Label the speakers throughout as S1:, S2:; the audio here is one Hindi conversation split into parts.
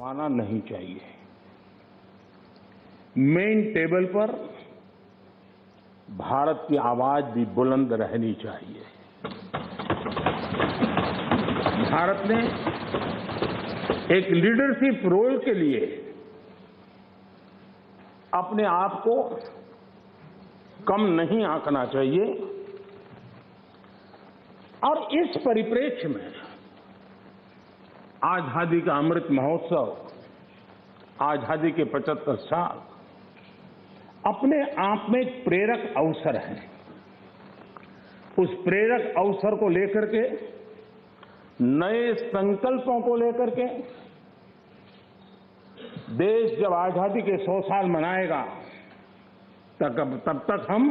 S1: दबाना नहीं चाहिए। मेन टेबल पर भारत की आवाज भी बुलंद रहनी चाहिए। भारत ने एक लीडरशिप रोल के लिए अपने आप को कम नहीं आंकना चाहिए और इस परिप्रेक्ष्य में आजादी का अमृत महोत्सव, आजादी के 75 साल अपने आप में एक प्रेरक अवसर है। उस प्रेरक अवसर को लेकर के, नए संकल्पों को लेकर के देश जब आजादी के 100 साल मनाएगा तब तक हम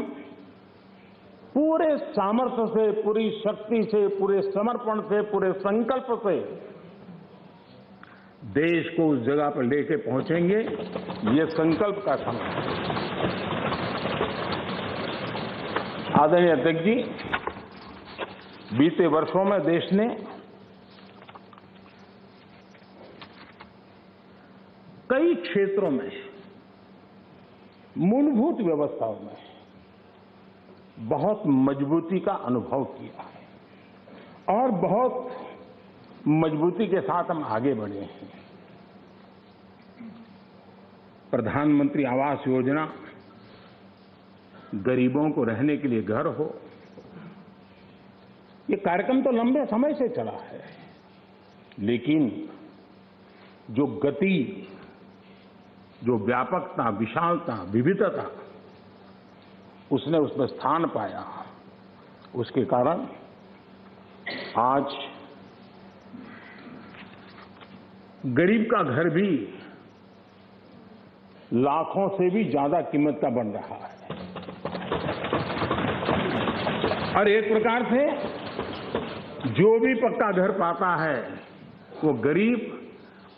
S1: पूरे सामर्थ्य से, पूरी शक्ति से, पूरे समर्पण से, पूरे संकल्प से देश को उस जगह पर लेके पहुंचेंगे। ये संकल्प का समय है। आदरणीय अध्यक्ष जी, बीते वर्षों में देश ने कई क्षेत्रों में, मूलभूत व्यवस्थाओं में बहुत मजबूती का अनुभव किया है और बहुत मजबूती के साथ हम आगे बढ़े हैं। प्रधानमंत्री आवास योजना, गरीबों को रहने के लिए घर हो, ये कार्यक्रम तो लंबे समय से चला है, लेकिन जो गति, जो व्यापकता, विशालता, विविधता उसने उसमें स्थान पाया, उसके कारण आज गरीब का घर भी लाखों से भी ज्यादा कीमत का बन रहा है और एक प्रकार से जो भी पक्का घर पाता है वो गरीब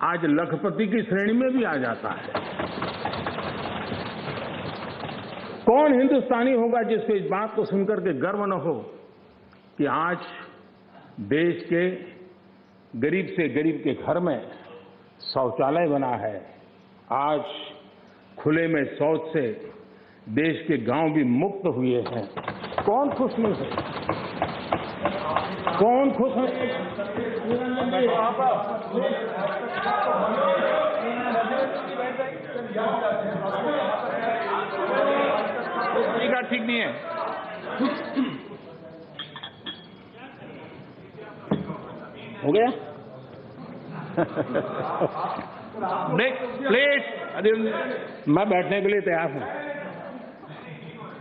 S1: आज लखपति की श्रेणी में भी आ जाता है। कौन हिंदुस्तानी होगा जिसको इस बात को सुनकर के गर्व न हो कि आज देश के गरीब से गरीब के घर में शौचालय बना है। आज खुले में शौच से देश के गांव भी मुक्त हुए हैं। कौन खुश नहीं है? कौन खुश है?
S2: तरीका ठीक नहीं है।
S1: हो गया?
S2: प्लीज,
S1: मैं बैठने के लिए तैयार हूं।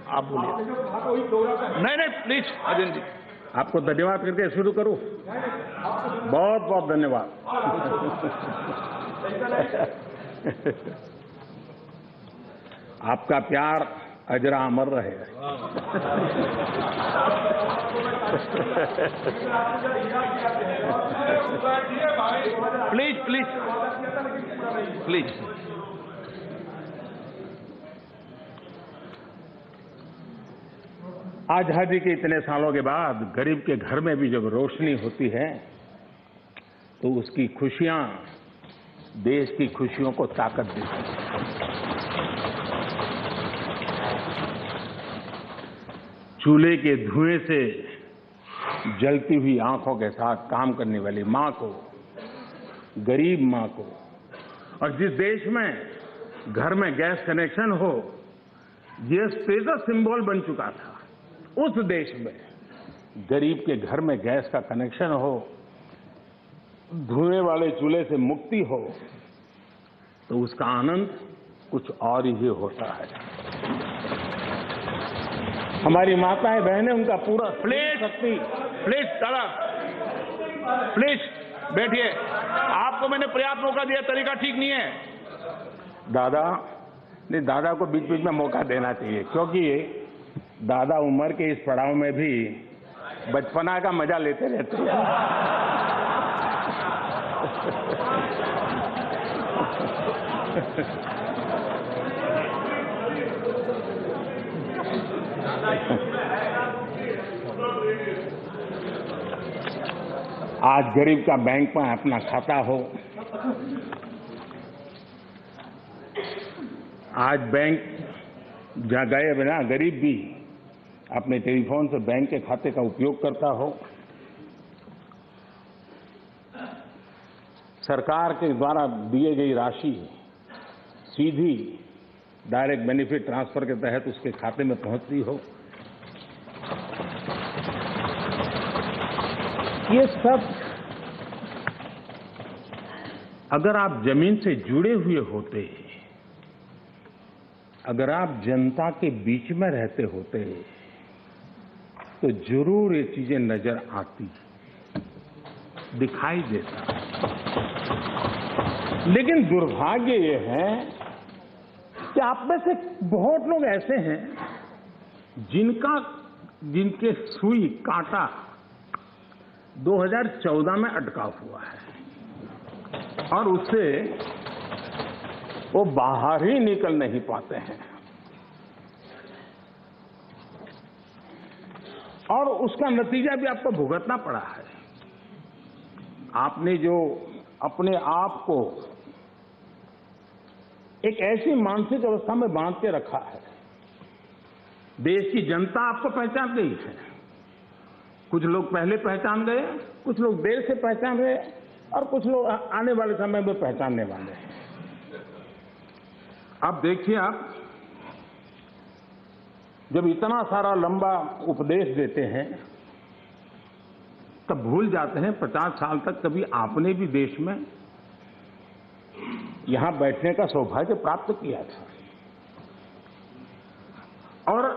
S1: आप बोलिए।
S2: नहीं, प्लीज अरविंद जी।
S1: आपको धन्यवाद करके शुरू करूं। बहुत बहुत धन्यवाद। आपका प्यार अजरा अमर रहे।
S2: प्लीज।
S1: आजादी के इतने सालों के बाद गरीब के घर में भी जब रोशनी होती है तो उसकी खुशियां देश की खुशियों को ताकत देती हैं। चूल्हे के धुएं से जलती हुई आंखों के साथ काम करने वाली मां को, गरीब मां को, और जिस देश में घर में गैस कनेक्शन हो, यह स्टेटस सिंबल बन चुका था, उस देश में गरीब के घर में गैस का कनेक्शन हो, धुएं वाले चूल्हे से मुक्ति हो, तो उसका आनंद कुछ और ही होता है। हमारी माताएं बहनें उनका पूरा
S2: प्लीज दादा, प्लीज बैठिए। आपको मैंने पर्याप्त मौका दिया, तरीका ठीक नहीं है।
S1: दादा को बीच बीच में मौका देना चाहिए, क्योंकि दादा उम्र के इस पड़ाव में भी बचपना का मजा लेते रहते हैं। आज गरीब का बैंक में अपना खाता हो, आज बैंक जहाँ गए बिना गरीब भी अपने टेलीफोन से बैंक के खाते का उपयोग करता हो। सरकार के द्वारा दिए गई राशि सीधी डायरेक्ट बेनिफिट ट्रांसफर के तहत उसके खाते में पहुंचती हो। ये सब अगर आप जमीन से जुड़े हुए होते, अगर आप जनता के बीच में रहते होते तो जरूर ये चीजें नजर आती, दिखाई देता। लेकिन दुर्भाग्य ये है कि आप में से बहुत लोग ऐसे हैं जिनके सुई कांटा 2014 में अटका हुआ है और उससे वो बाहर ही निकल नहीं पाते हैं और उसका नतीजा भी आपको भुगतना पड़ा है। आपने जो अपने आप को एक ऐसी मानसिक अवस्था में बांध के रखा है, देश की जनता आपको पहचान गई है। कुछ लोग पहले पहचान गए, कुछ लोग देर से पहचान गए और कुछ लोग आने वाले समय में पहचानने वाले हैं। अब देखिए, आप जब इतना सारा लंबा उपदेश देते हैं तब भूल जाते हैं 50 साल तक कभी आपने भी देश में यहां बैठने का सौभाग्य प्राप्त किया था। और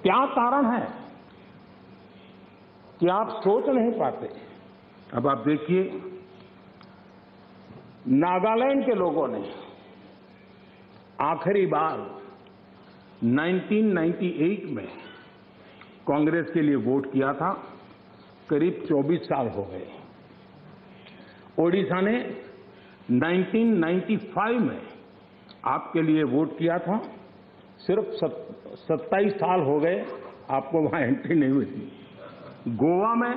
S1: क्या कारण है कि आप सोच नहीं पाते। अब आप देखिए, नागालैंड के लोगों ने आखिरी बार 1998 में कांग्रेस के लिए वोट किया था, करीब 24 साल हो गए। ओडिशा ने 1995 में आपके लिए वोट किया था, सिर्फ 27 साल हो गए, आपको वहां एंट्री नहीं हुई थी। गोवा में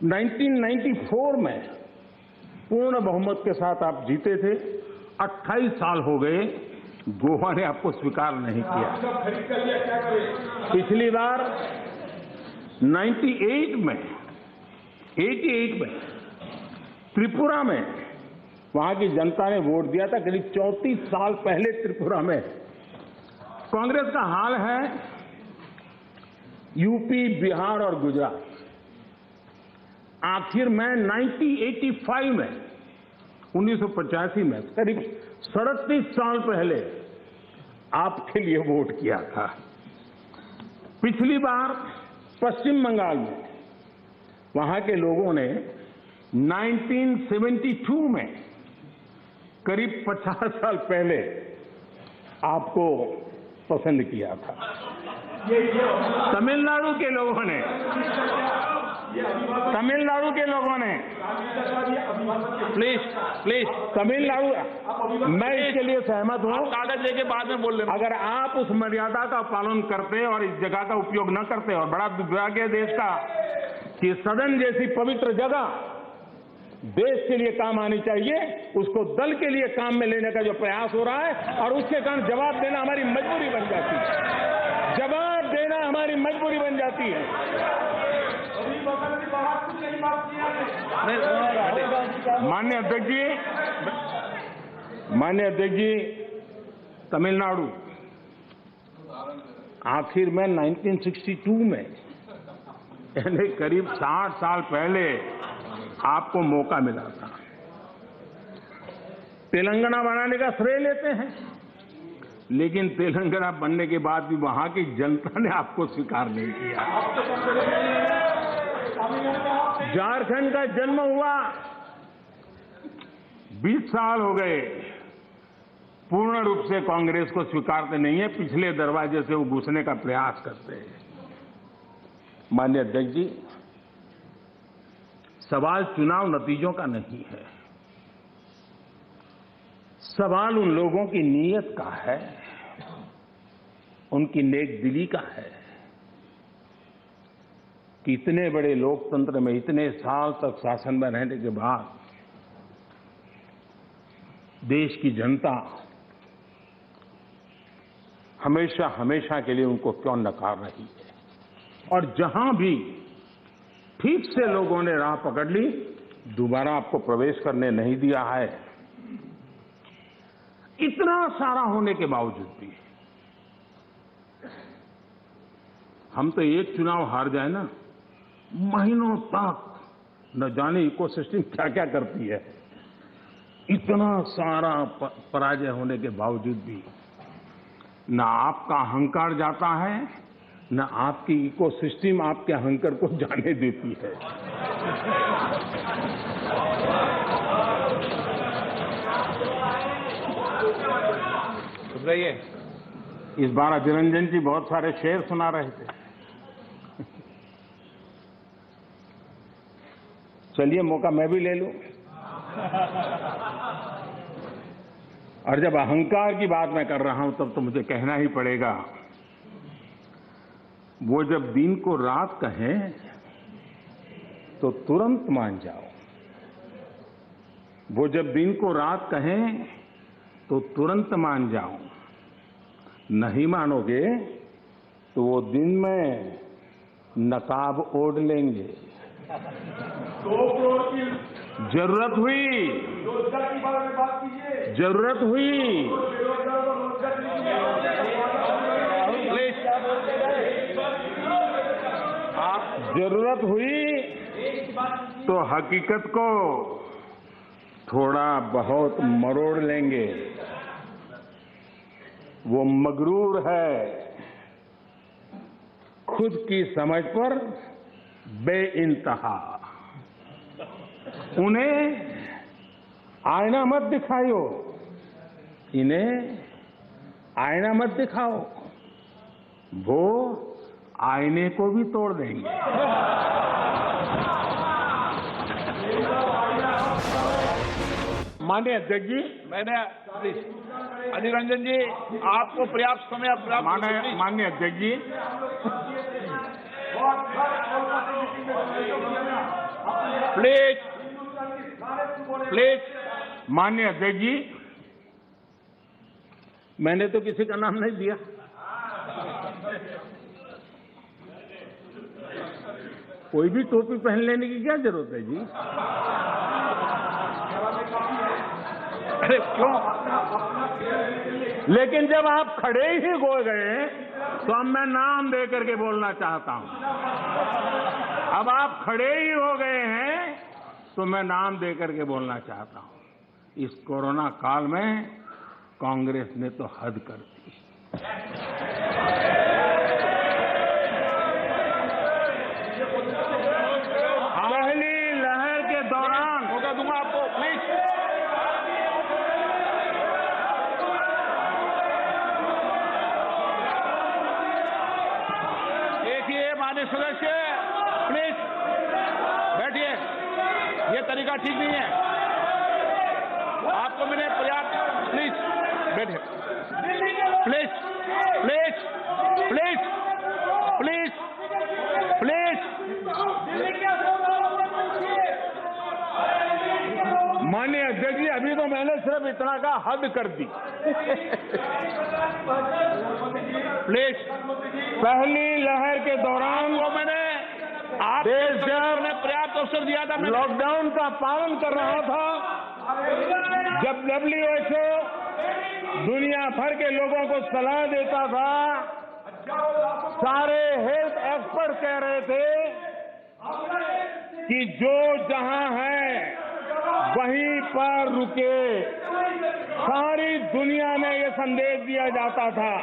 S1: 1994 में पूर्ण बहुमत के साथ आप जीते थे, 28 साल हो गए, गोवा ने आपको स्वीकार नहीं किया। पिछली बार 88 में त्रिपुरा में वहां की जनता ने वोट दिया था, करीब 34 साल पहले त्रिपुरा में। कांग्रेस का हाल है यूपी, बिहार और गुजरात। आखिर में 1985 में 1985 में करीब 37 साल पहले आपके लिए वोट किया था। पिछली बार पश्चिम बंगाल में वहां के लोगों ने 1972 में करीब 50 साल पहले आपको पसंद किया था। तमिलनाडु के लोगों ने प्लीज तमिलनाडु, मैं इसके लिए सहमत हूं।
S2: कागज लेके बाद में बोल लेना।
S1: अगर आप उस मर्यादा का पालन करते और इस जगह का उपयोग न करते, और बड़ा दुर्भाग्य है देश का कि सदन जैसी पवित्र जगह देश के लिए काम आनी चाहिए, उसको दल के लिए काम में लेने का जो प्रयास हो रहा है, और उसके कारण जवाब देना हमारी मजबूरी बन जाती है। जवाब देना हमारी मजबूरी बन जाती है। माननीय अध्यक्ष जी, तमिलनाडु आखिर में 1962 में, यानी करीब 60 साल पहले आपको मौका मिला था। तेलंगाना बनाने का श्रेय लेते हैं, लेकिन तेलंगाना बनने के बाद भी वहां की जनता ने आपको स्वीकार नहीं किया। झारखंड का जन्म हुआ, 20 साल हो गए, पूर्ण रूप से कांग्रेस को स्वीकारते नहीं है, पिछले दरवाजे से वो घुसने का प्रयास करते हैं। माननीय अध्यक्ष जी, सवाल चुनाव नतीजों का नहीं है, सवाल उन लोगों की नीयत का है, उनकी नेक दिली का है कि इतने बड़े लोकतंत्र में इतने साल तक शासन में रहने के बाद देश की जनता हमेशा हमेशा के लिए उनको क्यों नकार रही है। और जहां भी ठीक से लोगों ने राह पकड़ ली, दोबारा आपको प्रवेश करने नहीं दिया है। इतना सारा होने के बावजूद भी हम तो एक चुनाव हार जाए ना, महीनों तक न जाने इकोसिस्टम क्या क्या करती है। इतना सारा पराजय होने के बावजूद भी न आपका अहंकार जाता है, न आपकी इकोसिस्टम आपके अहंकार को जाने देती है।
S2: सुधराइए।
S1: इस बार अभिरंजन जी बहुत सारे शेर सुना रहे थे। चलिए मौका मैं भी ले लूं। और जब अहंकार की बात मैं कर रहा हूं तब तो मुझे कहना ही पड़ेगा, वो जब दिन को रात कहें तो तुरंत मान जाओ। वो जब दिन को रात कहें तो तुरंत मान जाओ। नहीं मानोगे तो वो दिन में नकाब ओढ़ लेंगे।
S2: 2 करोड़ की
S1: जरूरत हुई,
S2: रोजगार की बात कीजिए।
S1: जरूरत हुई जरूरत हुई तो हकीकत को थोड़ा बहुत मरोड़ लेंगे। वो मगरूर है, खुद की समझ पर बेइंतहा। उन्हें आईना मत दिखाओ, इन्हें आईना मत दिखाओ, वो आईने को भी तोड़ देंगे।
S2: माननीय अध्यक्ष जी, मैंने अधीर रंजन जी आपको पर्याप्त समय
S1: माननीय अध्यक्ष जी,
S2: प्लीज
S1: माननीय अध्यक्ष जी, मैंने तो किसी का नाम नहीं दिया। कोई भी टोपी पहन लेने की क्या जरूरत है जी?
S2: अरे क्यों?
S1: लेकिन जब आप खड़े ही हो गए तो अब मैं नाम दे करके बोलना चाहता हूं। अब आप खड़े ही हो गए हैं तो मैं नाम दे करके बोलना चाहता हूं। इस कोरोना काल में कांग्रेस ने तो हद कर दी। पहली लहर के दौरान
S2: मौका दूंगा आपको, प्लीज। देखिए माननीय सदस्य, प्लीज बैठिए, ये तरीका ठीक नहीं है। आपको मैंने पर्याप्त, प्लीज बैठिए, please please please please please. माननीय अध्यक्ष जी, अभी तो मैंने सिर्फ इतना का हद कर दी। प्लीज,
S1: पहली लहर के दौरान
S2: वो मैंने आप
S1: देश जब
S2: ने पर्याप्त अवसर दिया था, मैंने
S1: लॉकडाउन का पालन कर रहा था, जब WHO दुनिया भर के लोगों को सलाह देता था, सारे हेल्थ एक्सपर्ट कह रहे थे कि जो जहां है वहीं पर रुके। सारी दुनिया में ये संदेश दिया जाता था,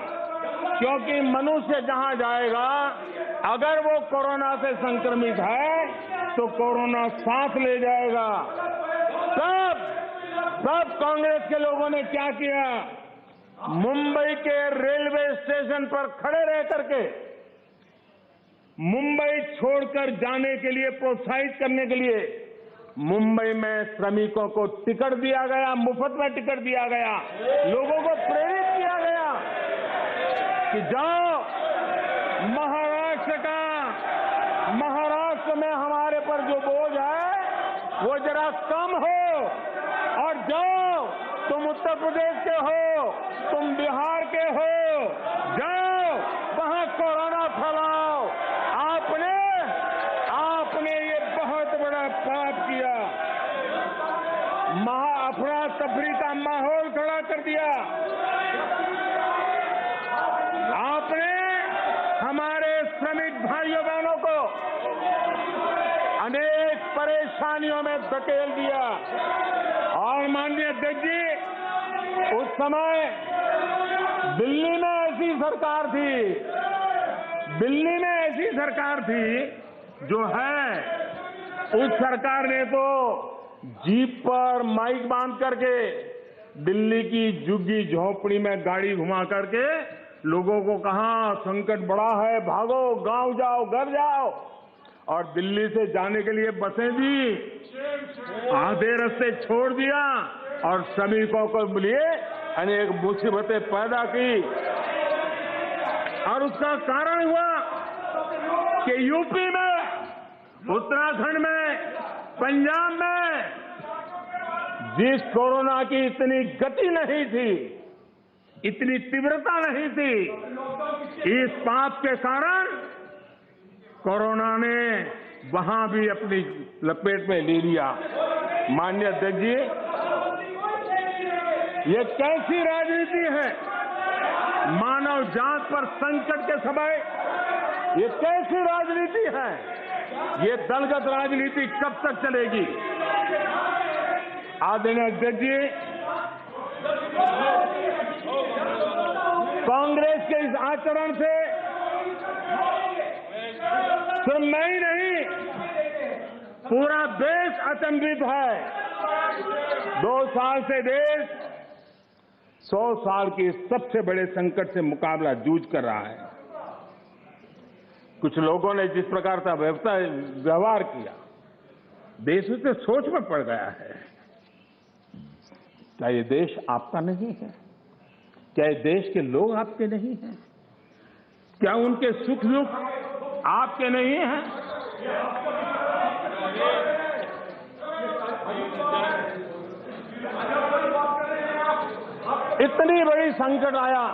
S1: क्योंकि मनुष्य जहां जाएगा, अगर वो कोरोना से संक्रमित है तो कोरोना साथ ले जाएगा। तब कांग्रेस के लोगों ने क्या किया? मुंबई के रेलवे स्टेशन पर खड़े रह करके मुंबई छोड़कर जाने के लिए प्रोत्साहित करने के लिए मुंबई में श्रमिकों को टिकट दिया गया, मुफ्त में टिकट दिया गया, लोगों को प्रेरित किया गया कि जाओ महाराष्ट्र में हमारे पर जो बोझ है वो जरा कम हो और जाओ तुम उत्तर प्रदेश के हो, तुम बिहार के हो, जाओ वहां कोरोना फैलाओ। आपने ये बहुत बड़ा पाप किया, अफरा तफरी का माहौल खड़ा कर दिया। आपने हमारे श्रमिक भाइयों बहनों को अनेक परेशानियों में धकेल दिया। और माननीय अध्यक्ष जी, उस समय दिल्ली में ऐसी सरकार थी जो है, उस सरकार ने तो जीप पर माइक बांध करके दिल्ली की झुग्गी झोपड़ी में गाड़ी घुमा करके लोगों को कहा संकट बड़ा है, भागो, गांव जाओ, घर जाओ। और दिल्ली से जाने के लिए बसें दी, आधे रास्ते छोड़ दिया और श्रमिकों को लिए अनेक मुसीबतें पैदा की। और उसका कारण हुआ कि यूपी में, उत्तराखंड में, पंजाब में जिस कोरोना की इतनी गति नहीं थी, इतनी तीव्रता नहीं थी, इस पाप के कारण कोरोना ने वहां भी अपनी लपेट में ले लिया। माननीय अध्यक्ष जी, ये कैसी राजनीति है? मानव जात पर संकट के समय ये कैसी राजनीति है? ये दलगत राजनीति कब तक चलेगी? आदरणीय अध्यक्ष जी, कांग्रेस के इस आचरण से सिर्फ मैं ही नहीं, पूरा देश अचंभित है। 2 साल से देश 100 साल के सबसे बड़े संकट से मुकाबला जूझ कर रहा है। कुछ लोगों ने जिस प्रकार का व्यवहार किया, देश उससे सोच में पड़ गया है। क्या ये देश आपका नहीं है? क्या ये देश के लोग आपके नहीं हैं? क्या उनके सुख दुख आपके नहीं हैं? इतनी बड़ी संकट आया,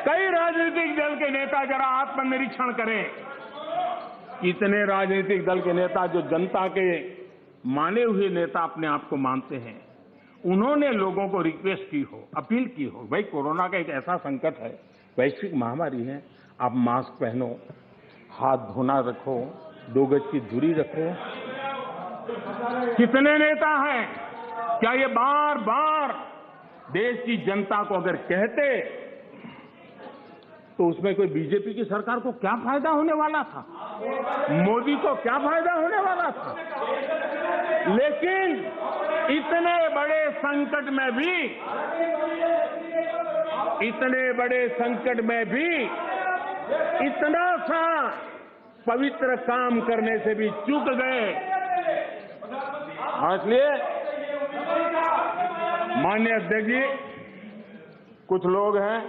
S1: कई राजनीतिक दल के नेता जरा आत्मनिरीक्षण करें। कितने राजनीतिक दल के नेता जो जनता के माने हुए नेता अपने आप को मानते हैं, उन्होंने लोगों को रिक्वेस्ट की हो, अपील की हो, भाई कोरोना का एक ऐसा संकट है, वैश्विक महामारी है, आप मास्क पहनो, हाथ धोना रखो, 2 गज की दूरी रखो। कितने नेता हैं? क्या ये बार बार देश की जनता को अगर कहते तो उसमें कोई बीजेपी की सरकार को क्या फायदा होने वाला था? मोदी को क्या फायदा होने वाला था? लेकिन इतने बड़े संकट में भी इतना सा पवित्र काम करने से भी चूक गए। इसलिए माननीय अध्यक्ष जी, कुछ लोग हैं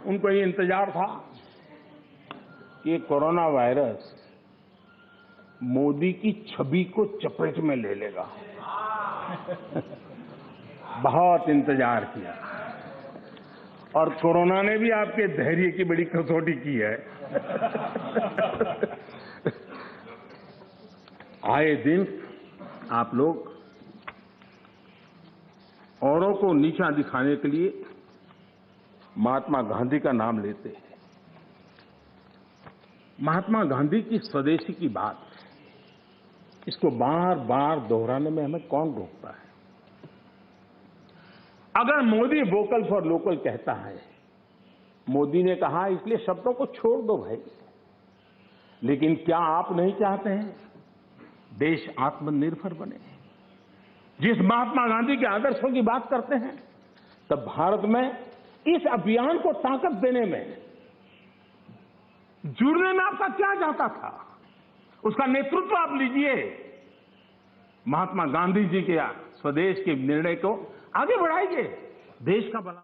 S1: उनको ये इंतजार था कि कोरोना वायरस मोदी की छवि को चपेट में ले लेगा। बहुत इंतजार किया और कोरोना ने भी आपके धैर्य की बड़ी कसौटी की है। आए दिन आप लोग औरों को नीचा दिखाने के लिए महात्मा गांधी का नाम लेते हैं। महात्मा गांधी की स्वदेशी की बात, इसको बार बार दोहराने में हमें कौन रोकता है? अगर मोदी वोकल फॉर लोकल कहता है, मोदी ने कहा इसलिए शब्दों को छोड़ दो भाई, लेकिन क्या आप नहीं चाहते हैं देश आत्मनिर्भर बने? जिस महात्मा गांधी के आदर्शों की बात करते हैं, तब भारत में इस अभियान को ताकत देने में, जुड़ने में आपका क्या जाता था? उसका नेतृत्व आप लीजिए। महात्मा गांधी जी के स्वदेश के निर्णय को आगे बढ़ाइए, देश का भला